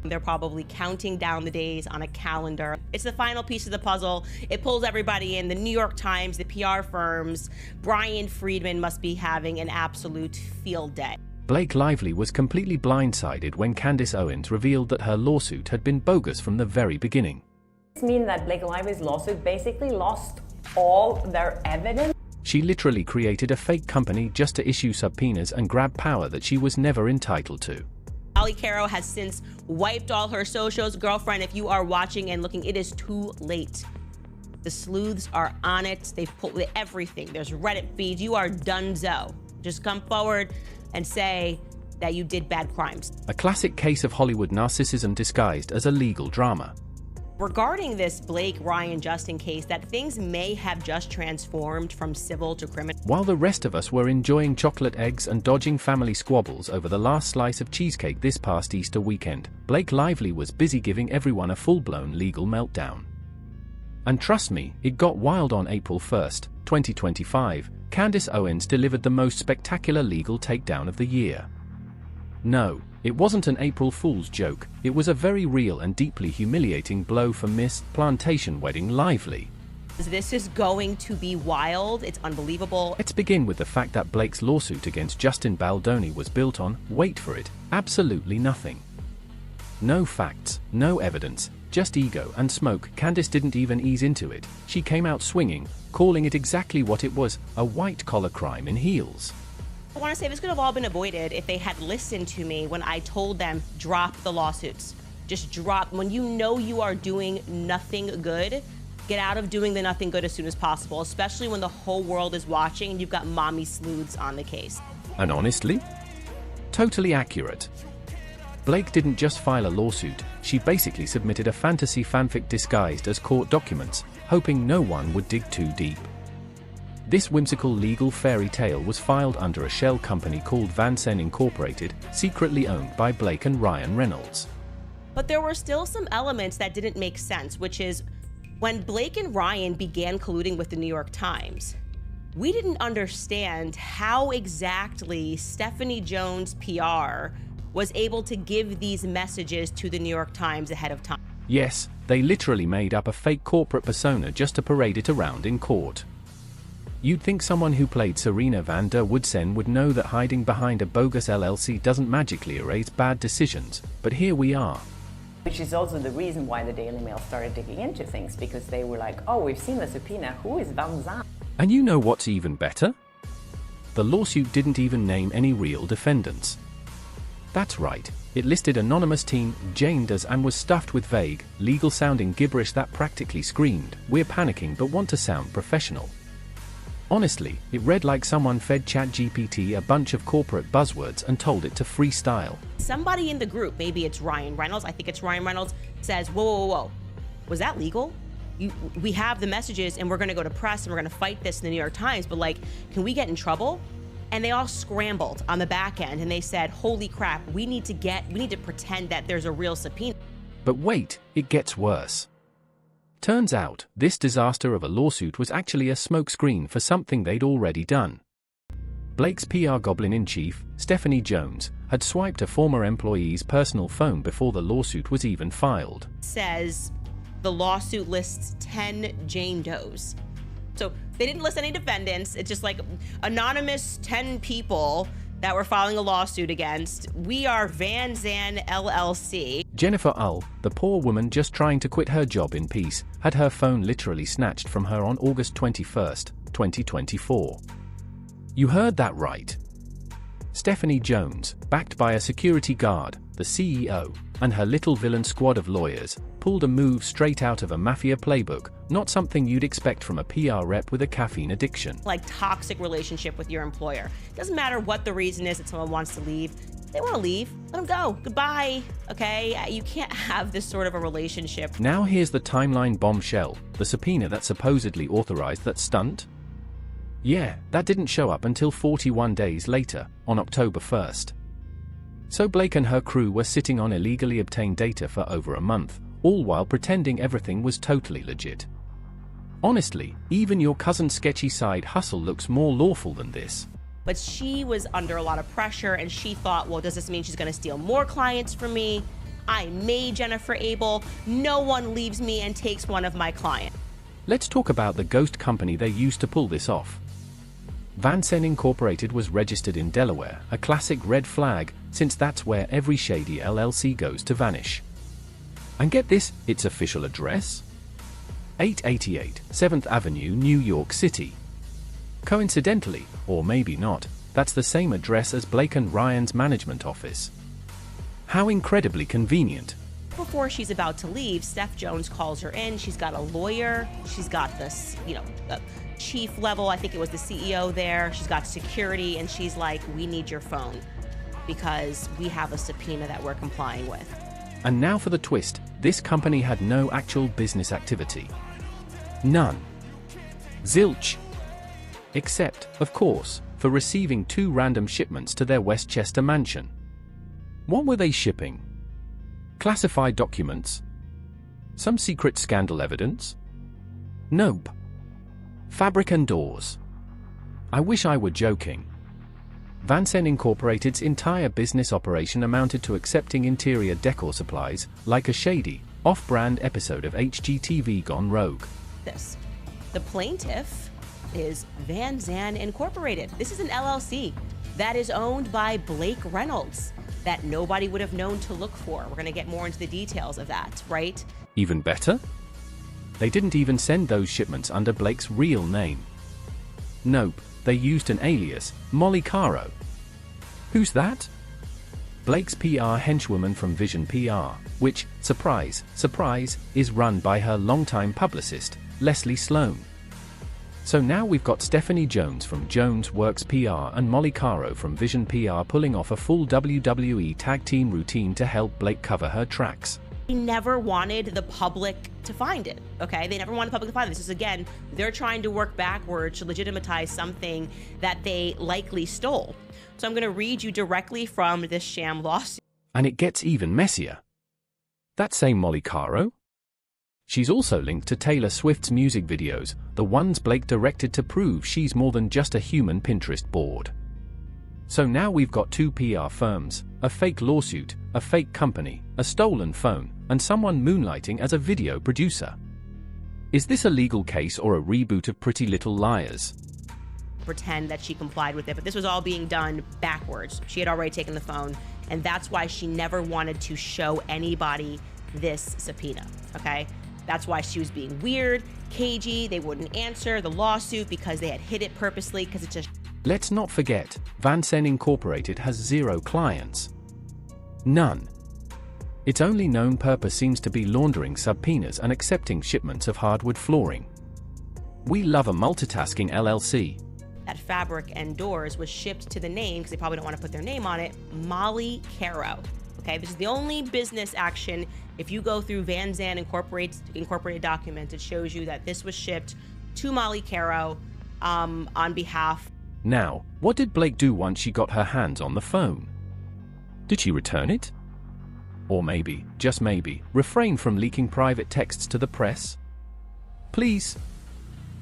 They're probably counting down the days on a calendar. It's the final piece of the puzzle. It pulls everybody in. The New York Times, the PR firms. Brian Friedman must be having an absolute field day. Blake Lively was completely blindsided when Candace Owens revealed that her lawsuit had been bogus from the very beginning. Does this mean that Blake Lively's lawsuit basically lost all their evidence? She literally created a fake company just to issue subpoenas and grab power that she was never entitled to. Ali Caro has since wiped all her socials. Girlfriend, if you are watching and looking, it is too late. The sleuths are on it. They've pulled everything. There's Reddit feeds. You are donezo. Just come forward and say that you did bad crimes. A classic case of Hollywood narcissism disguised as a legal drama. Regarding this Blake Ryan Justin case, that things may have just transformed from civil to criminal. While the rest of us were enjoying chocolate eggs and dodging family squabbles over the last slice of cheesecake this past Easter weekend, Blake Lively was busy giving everyone a full-blown legal meltdown. And trust me, it got wild. On April 1st, 2025, Candace Owens delivered the most spectacular legal takedown of the year. No, it wasn't an April Fool's joke, it was a very real and deeply humiliating blow for Miss Plantation Wedding Lively. This is going to be wild. It's unbelievable. Let's begin with the fact that Blake's lawsuit against Justin Baldoni was built on, wait for it, absolutely nothing. No facts, no evidence, just ego and smoke. Candace didn't even ease into it. She came out swinging, calling it exactly what it was, a white-collar crime in heels. I want to say this could have all been avoided if they had listened to me when I told them, drop the lawsuits. Just drop. When you know you are doing nothing good, get out of doing the nothing good as soon as possible, especially when the whole world is watching and you've got mommy sleuths on the case. And honestly, totally accurate. Blake didn't just file a lawsuit, she basically submitted a fantasy fanfic disguised as court documents, hoping no one would dig too deep. This whimsical legal fairy tale was filed under a shell company called Vansen Incorporated, secretly owned by Blake and Ryan Reynolds. But there were still some elements that didn't make sense, which is when Blake and Ryan began colluding with the New York Times, we didn't understand how exactly Stephanie Jones' PR was able to give these messages to the New York Times ahead of time. Yes, they literally made up a fake corporate persona just to parade it around in court. You'd think someone who played Serena van der Woodsen would know that hiding behind a bogus LLC doesn't magically erase bad decisions, but here we are. Which is also the reason why the Daily Mail started digging into things, because they were like, oh, we've seen the subpoena, who is Van Zandt? And you know what's even better? The lawsuit didn't even name any real defendants. That's right, it listed anonymous teen Jane Does and was stuffed with vague, legal-sounding gibberish that practically screamed, we're panicking but want to sound professional. Honestly, it read like someone fed ChatGPT a bunch of corporate buzzwords and told it to freestyle. Somebody in the group, maybe it's Ryan Reynolds, I think it's Ryan Reynolds, says, whoa, whoa, whoa, was that legal? We have the messages and we're gonna go to press and we're gonna fight this in the New York Times, but like, can we get in trouble? And they all scrambled on the back end and they said, holy crap, we need to pretend that there's a real subpoena. But wait, it gets worse. Turns out, this disaster of a lawsuit was actually a smokescreen for something they'd already done. Blake's PR goblin-in-chief, Stephanie Jones, had swiped a former employee's personal phone before the lawsuit was even filed. Says the lawsuit lists 10 Jane Does. So they didn't list any defendants. It's just like anonymous 10 people that we're filing a lawsuit against. We are Van Zan LLC. Jennifer Ull, the poor woman just trying to quit her job in peace, had her phone literally snatched from her on August 21st, 2024. You heard that right. Stephanie Jones, backed by a security guard, the CEO, and her little villain squad of lawyers, pulled a move straight out of a mafia playbook, not something you'd expect from a PR rep with a caffeine addiction. Like toxic relationship with your employer. Doesn't matter what the reason is that someone wants to leave. They want to leave, let them go. Goodbye, okay? You can't have this sort of a relationship. Now here's the timeline bombshell, the subpoena that supposedly authorized that stunt. Yeah, that didn't show up until 41 days later, on October 1st. So Blake and her crew were sitting on illegally obtained data for over a month, all while pretending everything was totally legit. Honestly, even your cousin's sketchy side hustle looks more lawful than this. But she was under a lot of pressure and she thought, well, does this mean she's gonna steal more clients from me? I made Jennifer Abel. No one leaves me and takes one of my clients. Let's talk about the ghost company they used to pull this off. Van Sen Incorporated was registered in Delaware, a classic red flag, since that's where every shady LLC goes to vanish. And get this, its official address? 888 7th Avenue, New York City. Coincidentally, or maybe not, that's the same address as Blake and Ryan's management office. How incredibly convenient. Before she's about to leave, Steph Jones calls her in. She's got a lawyer. She's got this, the chief level. I think it was the CEO there. She's got security, and she's like, we need your phone because we have a subpoena that we're complying with. And now for the twist. This company had no actual business activity. None. Zilch. Except, of course, for receiving 2 random shipments to their Westchester mansion. What were they shipping? Classified documents? Some secret scandal evidence? Nope. Fabric and doors. I wish I were joking. Van Sen Incorporated's entire business operation amounted to accepting interior decor supplies, like a shady, off-brand episode of HGTV gone rogue. The plaintiff is Van Zandt Incorporated. This is an LLC that is owned by Blake Reynolds that nobody would have known to look for. We're going to get more into the details of that, right? Even better? They didn't even send those shipments under Blake's real name. Nope, they used an alias, Molly Caro. Who's that? Blake's PR henchwoman from Vision PR, which, surprise, surprise, is run by her longtime publicist, Leslie Sloan. So now we've got Stephanie Jones from Jones Works PR and Molly Caro from Vision PR pulling off a full WWE tag team routine to help Blake cover her tracks. They never wanted the public to find it, okay? They never wanted the public to find it. This is, again, they're trying to work backwards to legitimize something that they likely stole. So I'm going to read you directly from this sham lawsuit. And it gets even messier. That same Molly Caro? She's also linked to Taylor Swift's music videos, the ones Blake directed to prove she's more than just a human Pinterest board. So now we've got 2 PR firms, a fake lawsuit, a fake company, a stolen phone, and someone moonlighting as a video producer. Is this a legal case or a reboot of Pretty Little Liars? Pretend that she complied with it, but this was all being done backwards. She had already taken the phone, and that's why she never wanted to show anybody this subpoena, okay? That's why she was being weird, cagey, they wouldn't answer the lawsuit because they had hid it purposely because it's just... Let's not forget, Van Sen Incorporated has 0 clients. None. Its only known purpose seems to be laundering subpoenas and accepting shipments of hardwood flooring. We love a multitasking LLC. That fabric and doors was shipped to the name, because they probably don't want to put their name on it, Molly Caro. Okay, this is the only business action. If you go through Van Zandt Incorporated documents, it shows you that this was shipped to Molly Caro on behalf. Now, what did Blake do once she got her hands on the phone? Did she return it? Or maybe, just maybe, refrain from leaking private texts to the press? Please.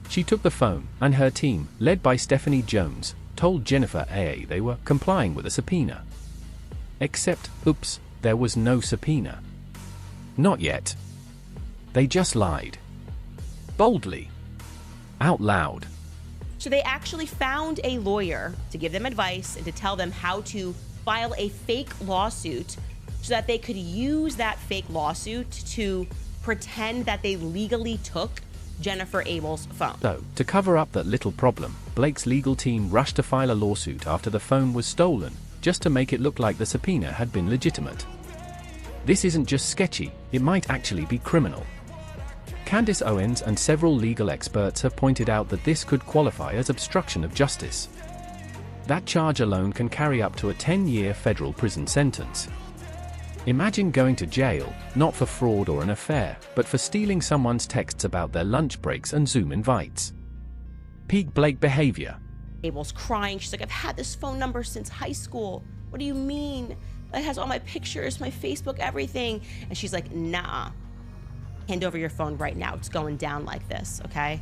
She took the phone, and her team, led by Stephanie Jones, told Jennifer A. they were complying with a subpoena. Except, oops, there was no subpoena. Not yet. They just lied. Boldly. Out loud. So they actually found a lawyer to give them advice and to tell them how to file a fake lawsuit so that they could use that fake lawsuit to pretend that they legally took Jennifer Abel's phone. So, to cover up that little problem, Blake's legal team rushed to file a lawsuit after the phone was stolen, just to make it look like the subpoena had been legitimate. This isn't just sketchy, it might actually be criminal. Candace Owens and several legal experts have pointed out that this could qualify as obstruction of justice. That charge alone can carry up to a 10-year federal prison sentence. Imagine going to jail, not for fraud or an affair, but for stealing someone's texts about their lunch breaks and Zoom invites. Peak Blake behavior. Abel's crying. She's like, I've had this phone number since high school. What do you mean? It has all my pictures, my Facebook, everything. And she's like, nah. Hand over your phone right now. It's going down like this, okay?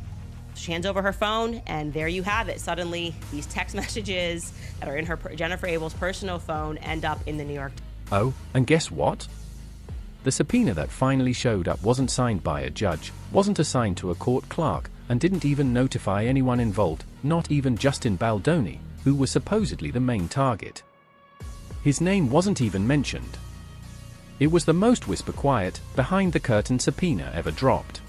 She hands over her phone, and there you have it. Suddenly, these text messages that are in her Jennifer Abel's personal phone end up in the New York Times. Oh, and guess what? The subpoena that finally showed up wasn't signed by a judge, wasn't assigned to a court clerk, and didn't even notify anyone involved, not even Justin Baldoni, who was supposedly the main target. His name wasn't even mentioned. It was the most whisper-quiet, behind-the-curtain subpoena ever dropped.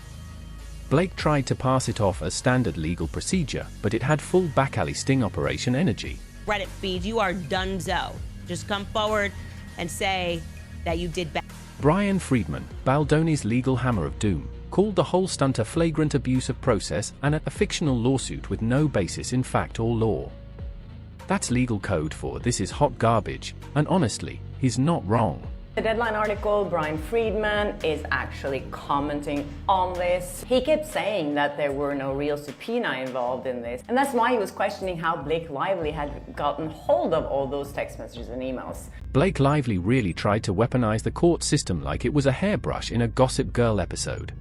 Blake tried to pass it off as standard legal procedure, but it had full back-alley sting operation energy. Reddit feed, you are donezo. Just come forward and say that you did bad. Brian Friedman, Baldoni's legal hammer of doom, called the whole stunt a flagrant abuse of process and a fictional lawsuit with no basis in fact or law. That's legal code for this is hot garbage, and honestly, he's not wrong. The Deadline article, Brian Friedman is actually commenting on this. He kept saying that there were no real subpoena involved in this, and that's why he was questioning how Blake Lively had gotten hold of all those text messages and emails. Blake Lively really tried to weaponize the court system like it was a hairbrush in a Gossip Girl episode.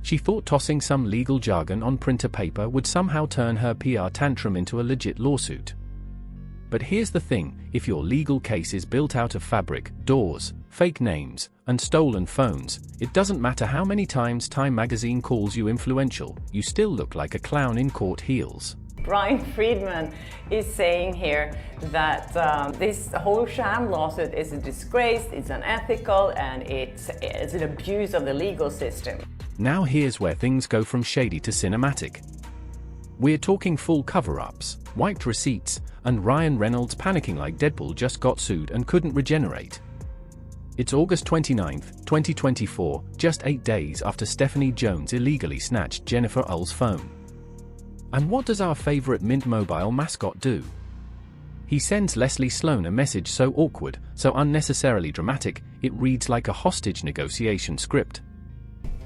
She thought tossing some legal jargon on printer paper would somehow turn her PR tantrum into a legit lawsuit. But here's the thing, if your legal case is built out of fabric, doors, fake names, and stolen phones, it doesn't matter how many times Time magazine calls you influential, you still look like a clown in court heels. Brian Friedman is saying here that this whole sham lawsuit is a disgrace, it's unethical, and it's an abuse of the legal system. Now here's where things go from shady to cinematic. We're talking full cover-ups, wiped receipts, and Ryan Reynolds panicking like Deadpool just got sued and couldn't regenerate. It's August 29, 2024, just 8 days after Stephanie Jones illegally snatched Jennifer Ull's phone. And what does our favorite Mint Mobile mascot do? He sends Leslie Sloan a message so awkward, so unnecessarily dramatic, it reads like a hostage negotiation script.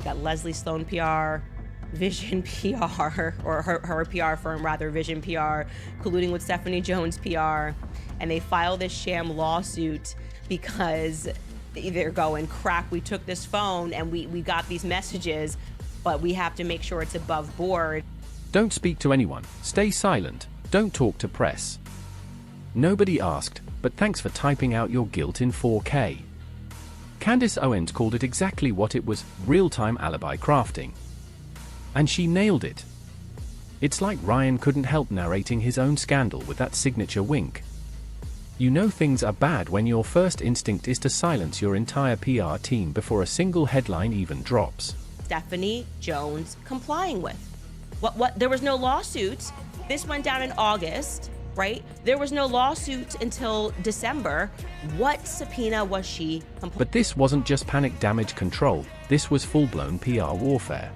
Got Leslie Sloan PR, Vision PR, or her PR firm rather, Vision PR, colluding with Stephanie Jones PR, and they file this sham lawsuit because they're going, crap, we took this phone and we got these messages, but we have to make sure it's above board. Don't speak to anyone, stay silent, don't talk to press. Nobody asked, but thanks for typing out your guilt in 4K. Candace Owens called it exactly what it was, real-time alibi crafting. And she nailed it. It's like Ryan couldn't help narrating his own scandal with that signature wink. You know things are bad when your first instinct is to silence your entire PR team before a single headline even drops. Stephanie Jones complying with. What? There was no lawsuit. This went down in August, right? There was no lawsuit until December. What subpoena was she complying? But this wasn't just panic damage control, this was full-blown PR warfare.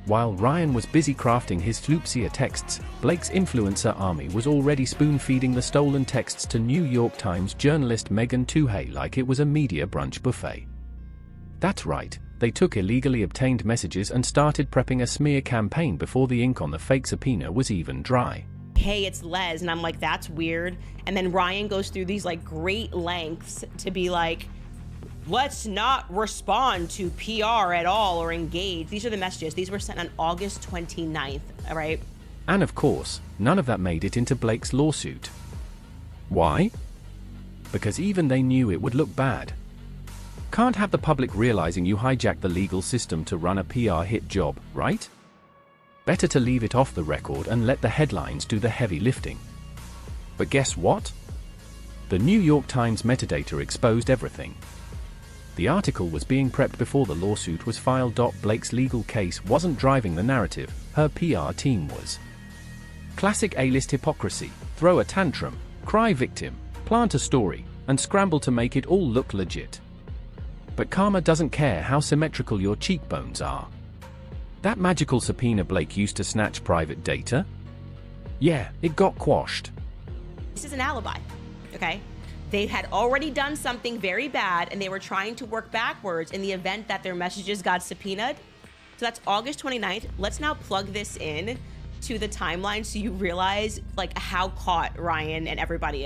While Ryan was busy crafting his floopsier texts, Blake's influencer army was already spoon-feeding the stolen texts to New York Times journalist Megan Tuhey like it was a media brunch buffet. That's right, they took illegally obtained messages and started prepping a smear campaign before the ink on the fake subpoena was even dry. Hey, it's Les, and I'm like, that's weird. And then Ryan goes through these like great lengths to be like, let's not respond to PR at all or engage. These are the messages. These were sent on August 29th, all right? And of course, none of that made it into Blake's lawsuit. Why? Because even they knew it would look bad. Can't have the public realizing you hijacked the legal system to run a PR hit job, right? Better to leave it off the record and let the headlines do the heavy lifting. But guess what? The New York Times metadata exposed everything. The article was being prepped before the lawsuit was filed. Blake's legal case wasn't driving the narrative, her PR team was. Classic A-list hypocrisy, throw a tantrum, cry victim, plant a story, and scramble to make it all look legit. But karma doesn't care how symmetrical your cheekbones are. That magical subpoena Blake used to snatch private data? Yeah, it got quashed. This is an alibi, okay? They had already done something very bad and they were trying to work backwards in the event that their messages got subpoenaed. So that's August 29th. Let's now plug this in to the timeline so you realize like how caught Ryan and everybody is.